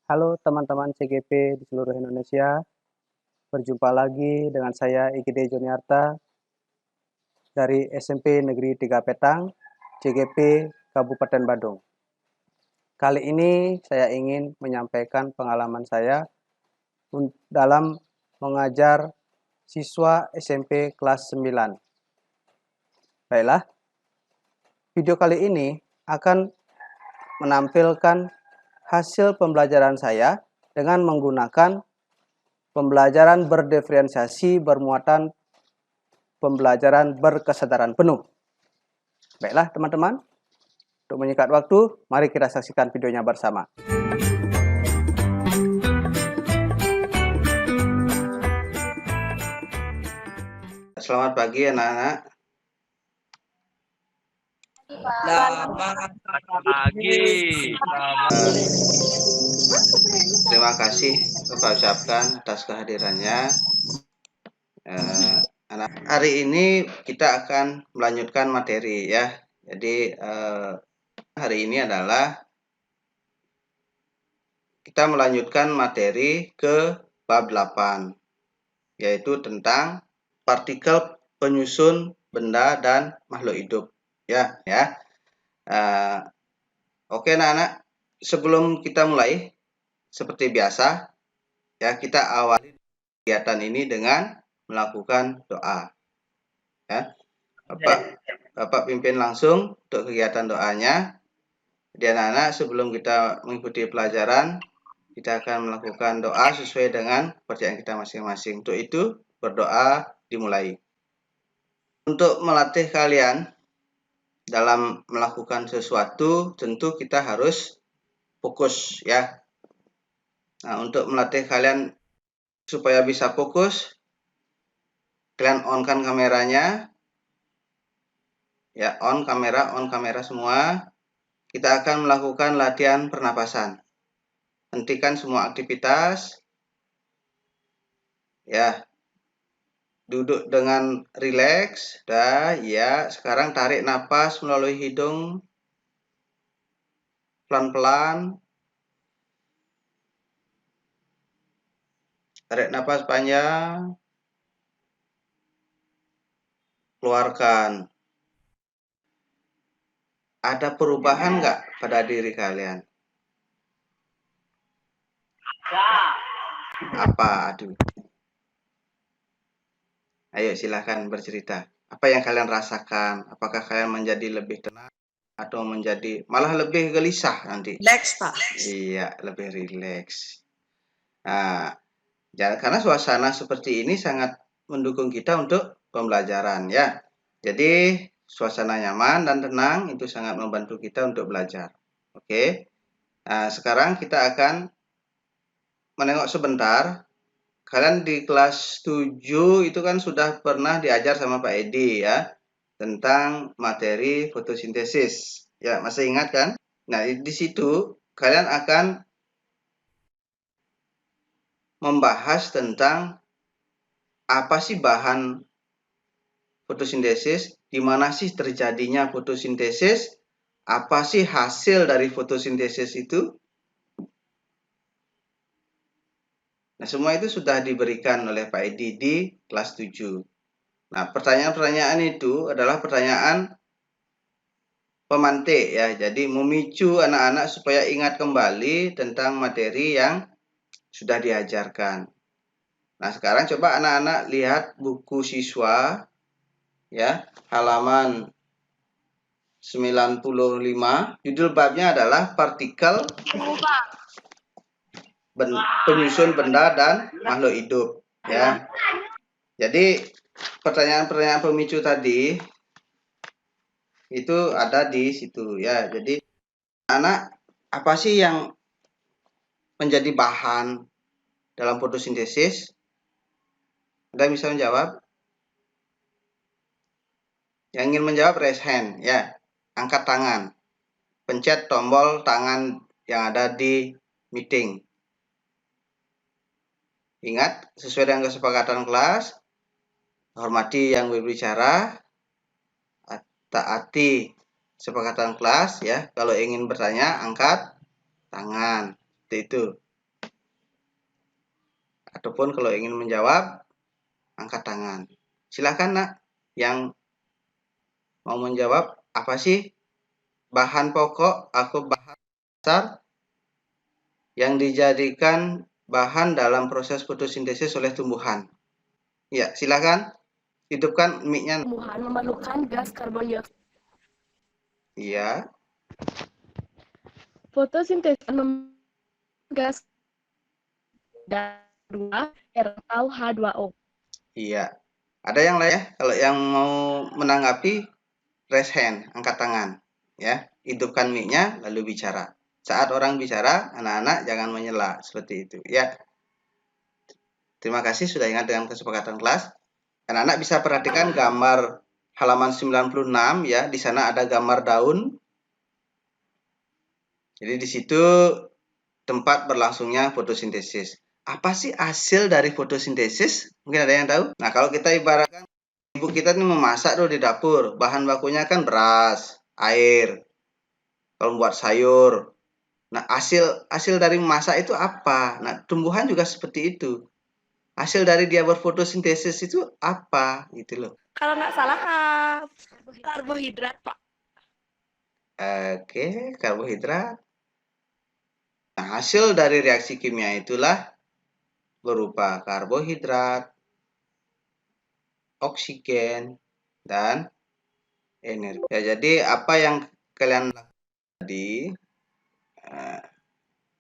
Halo teman-teman CGP di seluruh Indonesia, berjumpa lagi dengan saya IGD Joniarta dari SMP Negeri 3 Petang, CGP Kabupaten Badung. Kali ini saya ingin menyampaikan pengalaman saya dalam mengajar siswa SMP kelas 9. Baiklah, video kali ini akan menampilkan hasil pembelajaran saya dengan menggunakan pembelajaran berdiferensiasi bermuatan pembelajaran berkesadaran penuh. Baiklah teman-teman, untuk menyingkat waktu, mari kita saksikan videonya bersama. Selamat pagi anak-anak. Selamat pagi. Terima kasih Bapak ucapkan atas kehadirannya. Hari ini kita akan melanjutkan materi ya. Jadi hari ini adalah kita melanjutkan materi ke bab 8, yaitu tentang partikel penyusun benda dan makhluk hidup. Ya. Oke anak-anak, sebelum kita mulai, seperti biasa, ya kita awali kegiatan ini dengan melakukan doa. Ya, Bapak pimpin langsung untuk kegiatan doanya. Jadi anak-anak, sebelum kita mengikuti pelajaran, kita akan melakukan doa sesuai dengan kepercayaan kita masing-masing. Untuk itu, berdoa dimulai. Untuk melatih kalian dalam melakukan sesuatu, tentu kita harus fokus ya. Nah, untuk melatih kalian supaya bisa fokus, kalian on-kan kameranya. Ya, on kamera semua. Kita akan melakukan latihan pernapasan. Hentikan semua aktivitas. Ya. Duduk dengan rileks. Ya, sekarang tarik napas melalui hidung pelan-pelan. Tarik napas panjang. Keluarkan. Ada perubahan nggak pada diri kalian? Apa? Aduh. Ayo silahkan bercerita. Apa yang kalian rasakan? Apakah kalian menjadi lebih tenang atau menjadi malah lebih gelisah nanti? Relax, Pak. Iya, lebih rileks. Nah, karena suasana seperti ini sangat mendukung kita untuk pembelajaran ya. Jadi suasana nyaman dan tenang itu sangat membantu kita untuk belajar. Oke. Nah, sekarang kita akan menengok sebentar. Kalian di kelas 7 itu kan sudah pernah diajar sama Pak Edi ya tentang materi fotosintesis. Ya, masih ingat kan? Nah, di situ kalian akan membahas tentang apa sih bahan fotosintesis, di mana sih terjadinya fotosintesis, apa sih hasil dari fotosintesis itu. Nah, semua itu sudah diberikan oleh Pak Edi di kelas 7. Nah, pertanyaan-pertanyaan itu adalah pertanyaan pemantik ya. Jadi memicu anak-anak supaya ingat kembali tentang materi yang sudah diajarkan. Nah, sekarang coba anak-anak lihat buku siswa ya, halaman 95. Judul babnya adalah partikel penyusun benda dan makhluk hidup ya. Jadi pertanyaan-pertanyaan pemicu tadi itu ada di situ ya. Jadi anak apa sih yang menjadi bahan dalam fotosintesis? Anda bisa menjawab? Yang ingin menjawab raise hand ya. Angkat tangan. Pencet tombol tangan yang ada di meeting. Ingat, sesuai dengan kesepakatan kelas, hormati yang berbicara, taati kesepakatan kelas ya. Kalau ingin bertanya, angkat tangan. Seperti itu. Ataupun kalau ingin menjawab, angkat tangan. Silakan nak, yang mau menjawab apa sih bahan pokok atau bahan dasar yang dijadikan bahan dalam proses fotosintesis oleh tumbuhan. Ya, silakan hidupkan mic-nya. Tumbuhan memerlukan gas karbon dioksida. Iya. Fotosintesis gas dua atau H2O. Iya. Ada yang lain ya? Kalau yang mau menanggapi, raise hand, angkat tangan. Ya, hidupkan mic-nya lalu bicara. Saat orang bicara, anak-anak jangan menyela seperti itu. Ya. Terima kasih sudah ingat dengan kesepakatan kelas. Anak-anak bisa perhatikan gambar halaman 96 ya. Di sana ada gambar daun. Jadi di situ tempat berlangsungnya fotosintesis. Apa sih hasil dari fotosintesis? Mungkin ada yang tahu? Nah, kalau kita ibaratkan ibu kita ini memasak tuh di dapur, bahan bakunya kan beras, air. Kalau buat sayur. Nah, hasil dari memasak itu apa? Nah, tumbuhan juga seperti itu. Hasil dari dia berfotosintesis itu apa? Gitu loh. Kalau nggak salah karbohidrat, Pak. Oke, karbohidrat. Nah, hasil dari reaksi kimia itulah berupa karbohidrat, oksigen, dan energi. Ya, jadi apa yang kalian lakukan tadi,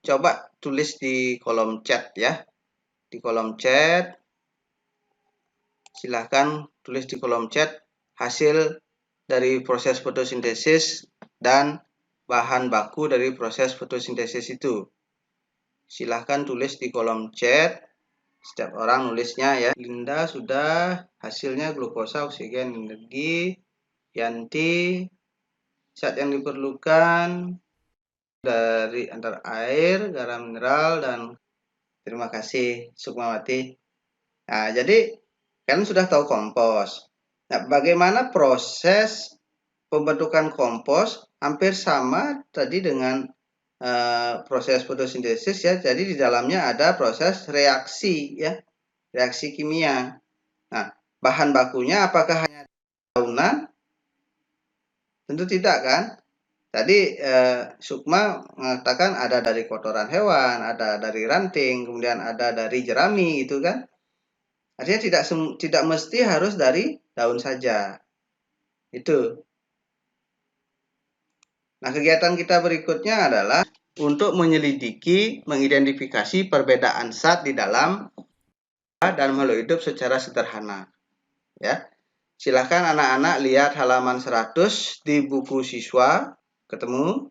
coba tulis di kolom chat ya. Di kolom chat, silahkan tulis di kolom chat hasil dari proses fotosintesis dan bahan baku dari proses fotosintesis itu. Silahkan tulis di kolom chat. Setiap orang nulisnya ya. Linda sudah, hasilnya glukosa, oksigen, energi. Yanti, zat yang diperlukan dari antara air, garam mineral, dan terima kasih Sukmawati. Nah, jadi kalian sudah tahu kompos. Nah, bagaimana proses pembentukan kompos? Hampir sama tadi dengan proses fotosintesis ya. Jadi di dalamnya ada proses reaksi ya, reaksi kimia. Nah, bahan bakunya apakah hanya daunan? Tentu tidak kan? Tadi Sukma mengatakan ada dari kotoran hewan, ada dari ranting, kemudian ada dari jerami gitu kan. Artinya tidak mesti harus dari daun saja. Itu. Nah, kegiatan kita berikutnya adalah untuk menyelidiki, mengidentifikasi perbedaan zat di dalam dan makhluk hidup secara sederhana. Ya. Silakan anak-anak lihat halaman 100 di buku siswa. Ketemu?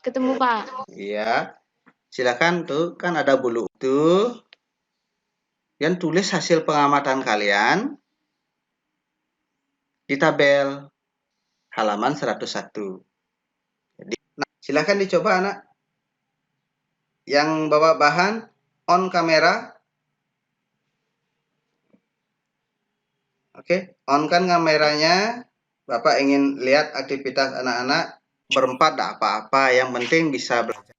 Ketemu, Pak. Iya. Silakan tuh kan ada bulu itu. Dan tulis hasil pengamatan kalian di tabel halaman 101. Jadi, nah, silakan dicoba anak. Yang bawa bahan on kamera. Oke, on kan kameranya. Bapak ingin lihat aktivitas anak-anak berempat tidak apa-apa, yang penting bisa belajar.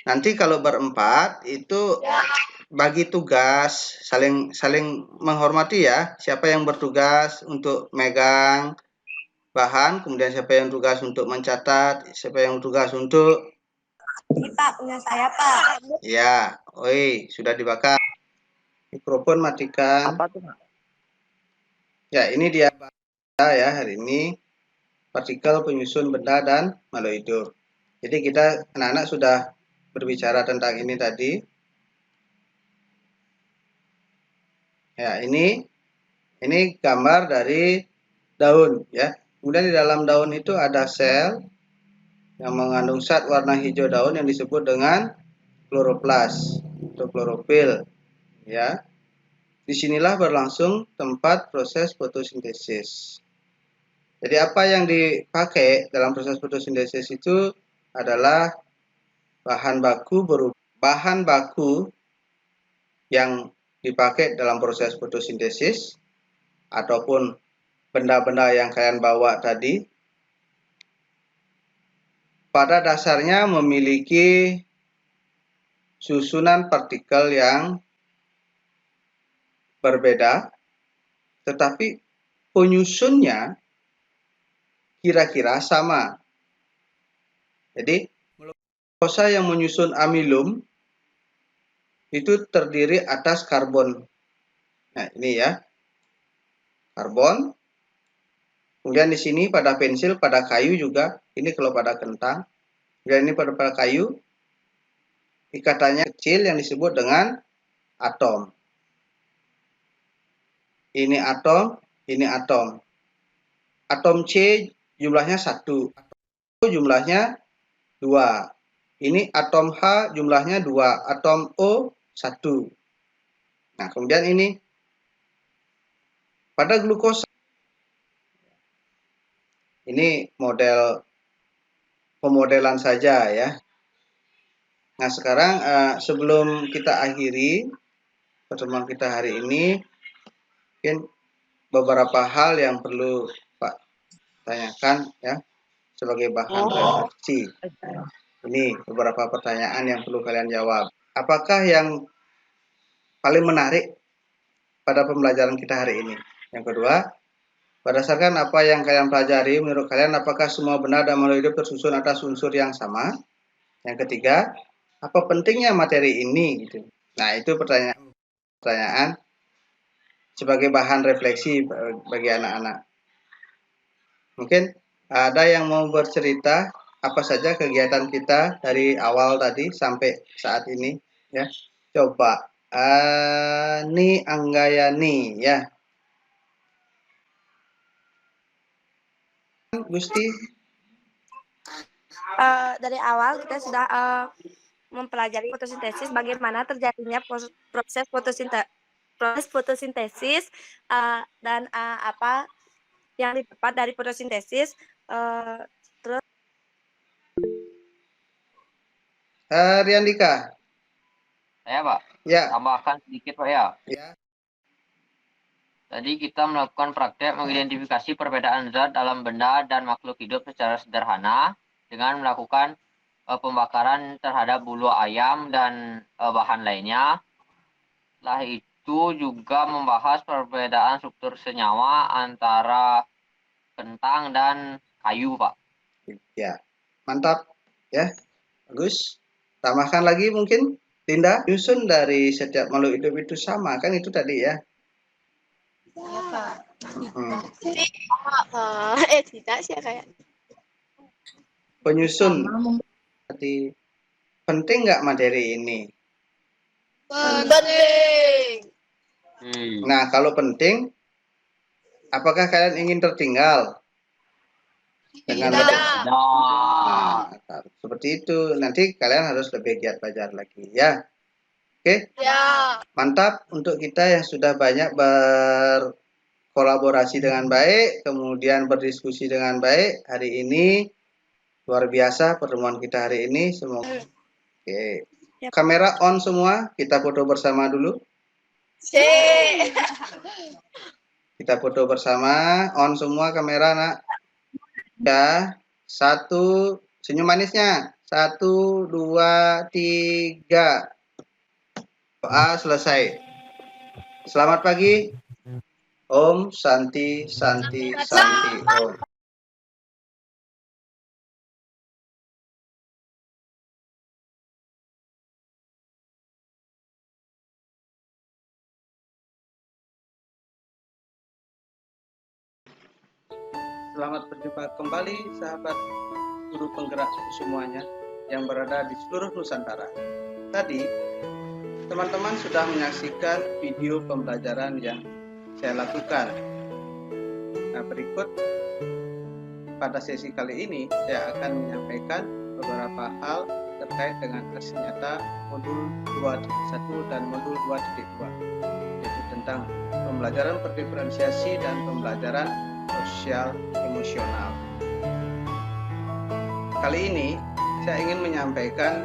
Nanti kalau berempat itu bagi tugas, saling menghormati ya. Siapa yang bertugas untuk megang bahan, kemudian siapa yang tugas untuk mencatat, siapa yang tugas untuk Pak, punya saya, Pak. ya, oi, sudah dibakar. Mikrofon matikan. Apa tuh, Pak? Ya, ini dia ya hari ini partikel penyusun benda dan makhluk hidup. Jadi kita anak-anak sudah berbicara tentang ini tadi. Ya, ini gambar dari daun ya. Kemudian di dalam daun itu ada sel yang mengandung zat warna hijau daun yang disebut dengan kloroplas atau klorofil ya. Disinilah berlangsung tempat proses fotosintesis. Jadi apa yang dipakai dalam proses fotosintesis itu adalah bahan baku yang dipakai dalam proses fotosintesis ataupun benda-benda yang kalian bawa tadi pada dasarnya memiliki susunan partikel yang berbeda, tetapi penyusunnya kira-kira sama. Jadi, glukosa yang menyusun amilum itu terdiri atas karbon. Nah, ini ya. Karbon. Kemudian di sini pada pensil, pada kayu juga. Ini kalau pada kentang. Kemudian ini pada kayu. Ikatannya kecil yang disebut dengan atom. Ini atom, ini atom. Atom C jumlahnya 1. Jumlahnya 2. Ini atom H jumlahnya 2. Atom O 1. Nah, kemudian ini pada glukosa. Ini model pemodelan saja ya. Nah, sekarang sebelum kita akhiri pertemuan kita hari ini, mungkin beberapa hal yang perlu Pak tanyakan ya sebagai bahan refleksi. Ini beberapa pertanyaan yang perlu kalian jawab. Apakah yang paling menarik pada pembelajaran kita hari ini? Yang kedua, berdasarkan apa yang kalian pelajari, menurut kalian apakah semua benda dan makhluk hidup tersusun atas unsur yang sama? Yang ketiga, apa pentingnya materi ini? Gitu. Nah, itu pertanyaan sebagai bahan refleksi bagi anak-anak. Mungkin ada yang mau bercerita apa saja kegiatan kita dari awal tadi sampai saat ini ya. Coba Ani Anggayani ya. Gusti. Dari awal kita sudah mempelajari fotosintesis, bagaimana terjadinya proses fotosintesis dan apa yang didapat dari fotosintesis. Terus Riandika. Saya Pak, Ya. tambahkan sedikit Pak ya. Ya. Tadi kita melakukan praktek mengidentifikasi perbedaan zat dalam benda dan makhluk hidup secara sederhana dengan melakukan pembakaran terhadap bulu ayam dan bahan lainnya. Setelah itu juga membahas perbedaan struktur senyawa antara kentang dan kayu, Pak. Ya, mantap ya, bagus. Tambahkan lagi mungkin, Linda. Nyusun dari setiap makhluk hidup itu sama kan itu tadi ya? Tidak sih kayak penyusun. Berarti penting nggak materi ini? penting. Nah, kalau penting, apakah kalian ingin tertinggal? Dengan nah, seperti itu. Nanti kalian harus lebih giat belajar lagi ya. Oke? Ya. Mantap untuk kita yang sudah banyak berkolaborasi dengan baik, kemudian berdiskusi dengan baik. Hari ini luar biasa pertemuan kita hari ini. Semoga oke. Kamera on semua, kita foto bersama dulu. Kita foto bersama, on semua kamera nak. Ya, 1, senyum manisnya. 1, 2, 3. Doa selesai. Selamat pagi. Om Santi Santi Santi Om. Selamat berjumpa kembali sahabat guru penggerak semuanya yang berada di seluruh Nusantara. Tadi teman-teman sudah menyaksikan video pembelajaran yang saya lakukan. Nah, berikut pada sesi kali ini saya akan menyampaikan beberapa hal terkait dengan aksi nyata modul 2.1 dan modul 2.2, yaitu tentang pembelajaran berdiferensiasi dan pembelajaran sosial emosional. Kali ini saya ingin menyampaikan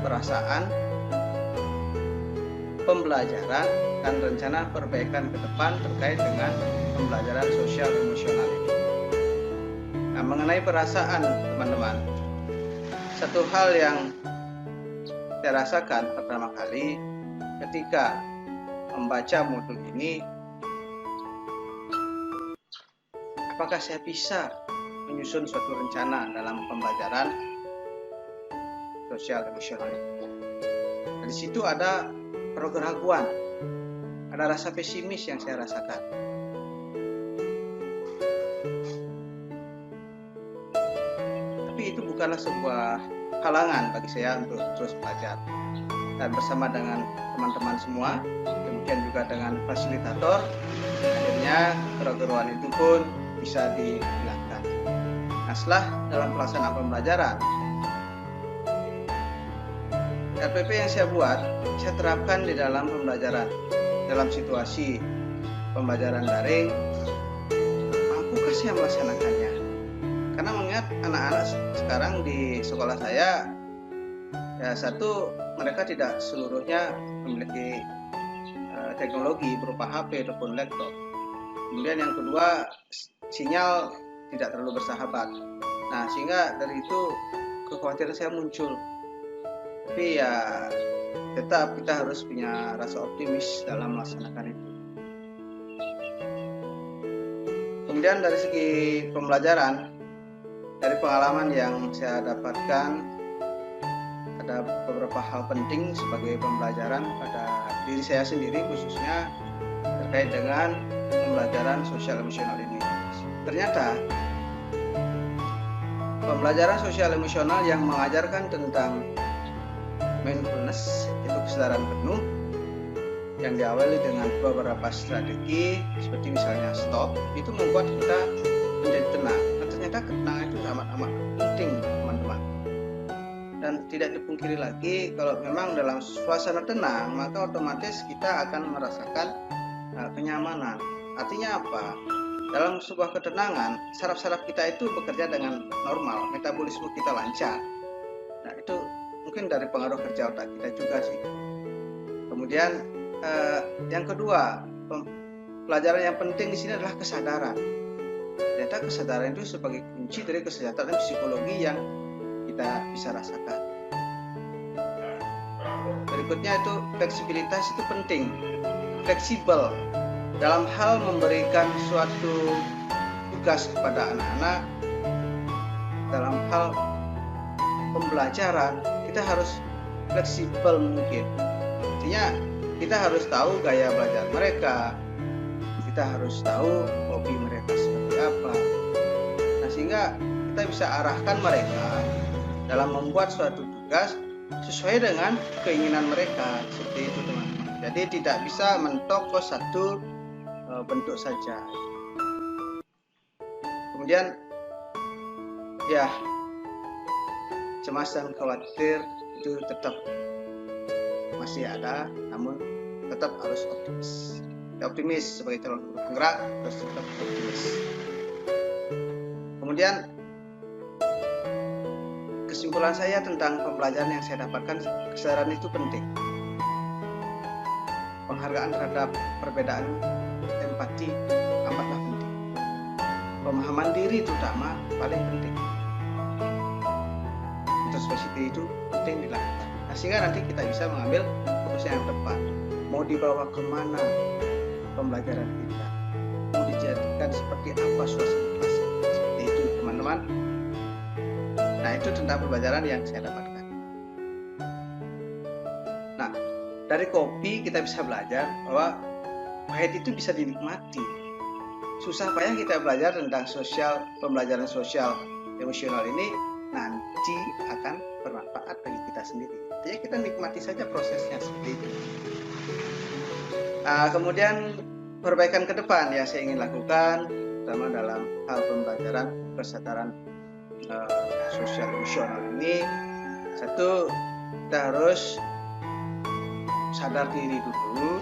perasaan, pembelajaran, dan rencana perbaikan ke depan terkait dengan pembelajaran sosial emosional ini. Nah, mengenai perasaan teman-teman, satu hal yang saya rasakan pertama kali ketika membaca modul ini, apakah saya bisa menyusun suatu rencana dalam pembelajaran sosial emosional. Di situ ada keraguan, ada rasa pesimis yang saya rasakan. Tapi itu bukanlah sebuah halangan bagi saya untuk terus belajar. Dan bersama dengan teman-teman semua, demikian juga dengan fasilitator, akhirnya keraguan itu pun bisa dihilangkan. Nah, setelah dalam pelaksanaan pembelajaran, RPP yang saya buat, saya terapkan di dalam pembelajaran. Dalam situasi pembelajaran daring, mampukah saya melaksanakannya? Karena mengingat anak-anak sekarang di sekolah saya, ya satu, mereka tidak seluruhnya memiliki teknologi berupa HP ataupun laptop. Kemudian yang kedua, sinyal tidak terlalu bersahabat. Nah, sehingga dari itu kekhawatiran saya muncul. Tapi ya tetap kita harus punya rasa optimis dalam melaksanakan itu. Kemudian dari segi pembelajaran, dari pengalaman yang saya dapatkan, ada beberapa hal penting sebagai pembelajaran pada diri saya sendiri, khususnya terkait dengan pembelajaran sosial emosional ini. Ternyata pembelajaran sosial emosional yang mengajarkan tentang mindfulness, itu kesadaran penuh, yang diawali dengan beberapa strategi seperti misalnya stop, itu membuat kita menjadi tenang. Nah, ternyata ketenangan itu amat penting, teman-teman. Dan tidak dipungkiri lagi, kalau memang dalam suasana tenang, maka otomatis kita akan merasakan kenyamanan. Artinya apa? Dalam sebuah ketenangan, saraf-saraf kita itu bekerja dengan normal, metabolisme kita lancar. Nah, itu mungkin dari pengaruh kerja otak kita juga sih. Kemudian yang kedua, pelajaran yang penting di sini adalah kesadaran. Ternyata kesadaran itu sebagai kunci dari kesejahteraan psikologi yang kita bisa rasakan. Berikutnya itu fleksibilitas itu penting. Fleksibel dalam hal memberikan suatu tugas kepada anak-anak, dalam hal pembelajaran kita harus fleksibel mungkin. Artinya kita harus tahu gaya belajar mereka, kita harus tahu hobi mereka seperti apa. Nah, sehingga kita bisa arahkan mereka dalam membuat suatu tugas sesuai dengan keinginan mereka, seperti itu teman-teman. Jadi tidak bisa mentok ke satu bentuk saja. Kemudian ya, cemas dan khawatir itu tetap masih ada, namun tetap harus optimis. Ya, optimis sebagai calon guru penggerak harus tetap optimis. Kemudian kesimpulan saya tentang pembelajaran yang saya dapatkan, kesadaran itu penting. Penghargaan terhadap perbedaan, empati amatlah penting. Pemahaman diri terutama paling penting. Introspeksi itu penting dilakukan. Nah, sehingga nanti kita bisa mengambil keputusan yang tepat. Mau dibawa kemana pembelajaran kita? Mau dijadikan seperti apa suasana kelas? Seperti itu teman-teman. Nah, itu tentang pembelajaran yang saya dapatkan. Nah, dari kopi kita bisa belajar bahwa pahit itu bisa dinikmati. Susah payah kita belajar tentang pembelajaran sosial emosional ini nanti akan bermanfaat bagi kita sendiri. Jadi kita nikmati saja prosesnya seperti itu. Kemudian perbaikan ke depan yang saya ingin lakukan, terutama dalam hal pembelajaran kesadaran sosial emosional ini, satu, kita harus sadar diri dulu,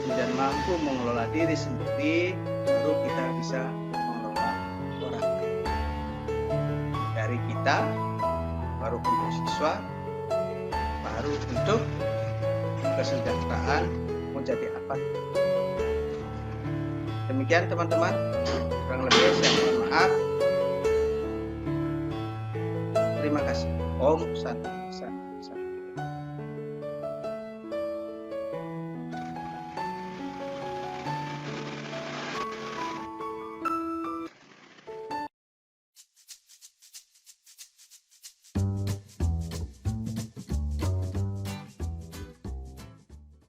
kemudian mampu mengelola diri sendiri, baru kita bisa mengelola orang lain. Dari kita, baru untuk siswa, baru untuk kesejahteraan menjadi apa. Demikian teman-teman, kurang lebih saya mohon maaf. Terima kasih. Om Santi.